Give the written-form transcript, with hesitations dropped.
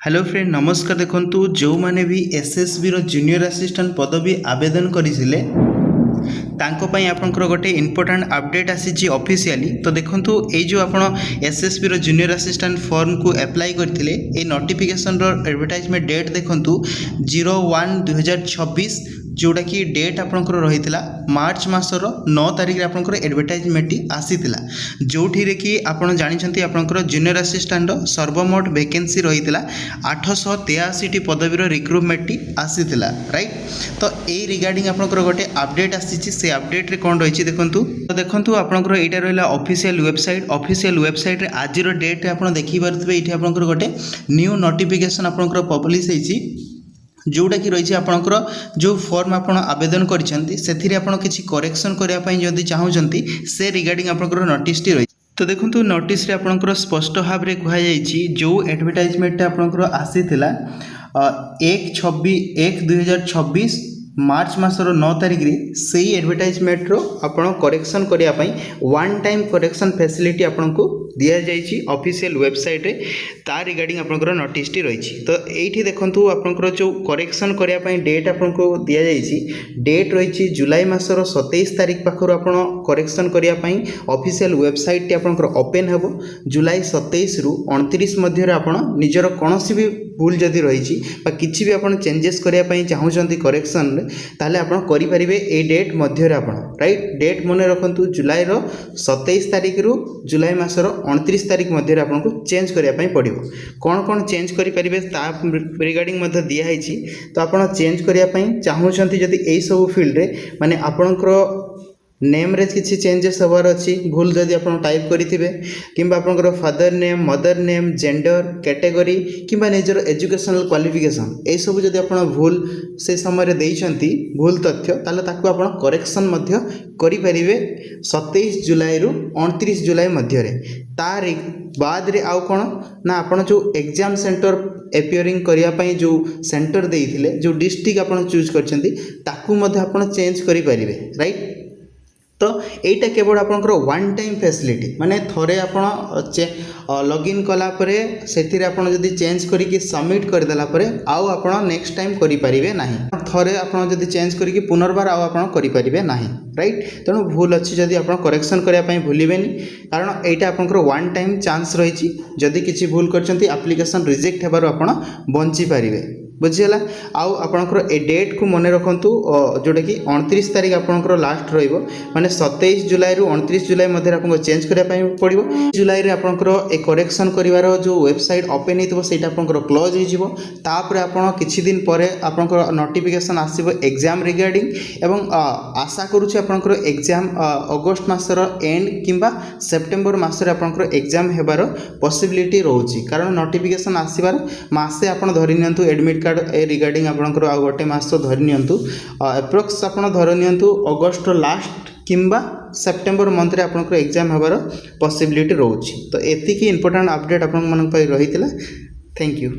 Hello friend नमस्कार। देखंतु जो माने भी एसएसबी रो जूनियर असिस्टेंट पदवी आवेदन करिसिले तांको पई आपनकर गोटे इंपोर्टेंट अपडेट आसीची ऑफिशियली। तो देखंतु ए जो आपण एसएसबी रो जूनियर असिस्टेंट फॉर्म को अप्लाई करथिले ए नोटिफिकेशन रो एडवर्टाइजमेंट डेट देखंतु 01/2026 जोटा कि डेट आपंकर रही मार्च मासर 9 तारिख रे आपंकर एडवर्टाइजमेंट आसीतिला जोठी रे कि आपण जानिछंती आपंकर जूनियर असिस्टेंट सर्वमोट वैकेंसी रही 883 पदवीर रिक्रुटमेंट आसीतिला राइट। तो ए रिगार्डिंग आपंकर गोटे अपडेट आसीची से अपडेट रे कोन रहिछि देखंतु। तो देखंतु आपंकर एटा रहला ऑफिशियल वेबसाइट रे आज रो डेट रे आपण देखि परथबे एठी आपंकर गोटे न्यू नोटिफिकेशन आपंकर पब्लिश हेछि जोटा कि रही आपणकर जो फॉर्म आप आवेदन करें आप किसी करेक्शन करने जदि चाहते से रिगार्डिंग आपंकर नोटिस टी रही। तो देखो नोटिस रे आपणकर स्पष्ट भाव में कहुई जो एडवर्टाइजमेंट आपंकर आसीथिला 1/2026 मार्च मासर 9 तारिख रे से एडवर्टाइजमेंट रो आपण करेक्शन करने वन टाइम करेक्शन फैसिलिटी आपन को दिया जाइए ऑफिशियल वेबसाइट रे तार रिगार्डिंग आपनकर नोटिस टी रही। तो एठी देखंतु आपनकर जो करेक्शन करने डेट आपन को दिया जाइए डेट रही जुलाई मासर 27 तारिख पाखर आपन करेक्शन करने ऑफिशियल वेबसाइट टी आपनकर ओपन हेबो जुलाई 27 रु 29 मध्य रे आपन निजर कोनोसी भी भूल जदि रही किसी भी आपन चेंजेस करने चाहूँगी करेक्शन ताले आपन करि परिबे ए डेट मध्य रे आपन राइट। डेट मन रखंतु जुलाई रो 27 तारिख रु जुलाई मासर 29 तारिख मध्य रे आपन को चेंज करने पड़िबो। कौन कौन चेंज करि परिबे ता रिगार्डिंग मध्य दिया है। तो आपन चेंज करने चाहूँगी जदि एई सब फील्ड रे माने आपनकर नेम रे किसी चेंजेस हबार अच्छी भूल जदि आप टाइप करेंगे कि आपंकर father name mother name gender category कि निजर एजुकेशनल क्वालिफिकेशन ये सब जदि आप भूल से समय देइछंती भूल तथ्य ताले ताकू आप करेक्शन मध्य करि परिबे 27 जुलाई रु 29 जुलाई मध्य रे। तार बाद रे आउ कोन ना आपण जो एग्जाम सेंटर एपियरिंग करने जो सेंटर देइथिले जो डिस्ट्रिक्ट आप चूज करछंती ताकू मध्य आप चेंज करि परिबे राइट। तो यहीटा केवल आपंकर वन टाइम फैसिलिटी माने थोड़े आप लॉगिन कलापर से जदि चेंज करी सबमिट करदेला आउ आप नेक्स्ट टाइम करें ना थोड़े आप चेंज करी पुनर्बार आउ आप करें ना राइट। तेणु भूल अच्छी जदि आप करेक्शन करने भूलें कारण यहाँ आपंकर वन टाइम चांस रही जदि किसी भूल कर एप्लिकेशन रिजेक्ट होबार आप बंची पारे बुझीगला। आउ आपंकर ए डेट को मन रखु जोटा कि 29 तारिख आपंकर लास्ट रही माने 27 जुलाई रु 29 जुलाई मध्य आपको चेंज करने पड़ो। जुलाई रे आपंकर ए करेक्शन करिवार जो वेबसाइट ओपन होइतबो सेटा आपंकर क्लोज होइजिवो तापर आपण किछि दिन परे आपंकर नोटिफिकेशन आसीबो एग्जाम रिगार्डिंग एवं आशा करूछि आपंकर एग्जाम अगस्त मासर एंड किंबा सेप्टेम्बर मासरे आपंकर एग्जाम हेबार पॉसिबिलिटी रहउछि कारण नोटिफिकेशन आसीबार मासे आपण धरि नियंतु एडमिट ए रिगार्डिंग आपंकर आ गोटे मास धरि नियंतु एप्रोक्स आपण धरि नियंतु अगस्त लास्ट किंबा सेप्टेम्बर मंथ रे आपंकर एग्जाम होबार पॉसिबिलिटी रहउछि। तो एतिकी इंपोर्टेंट अपडेट आपन मन पई रहितला। Thank you.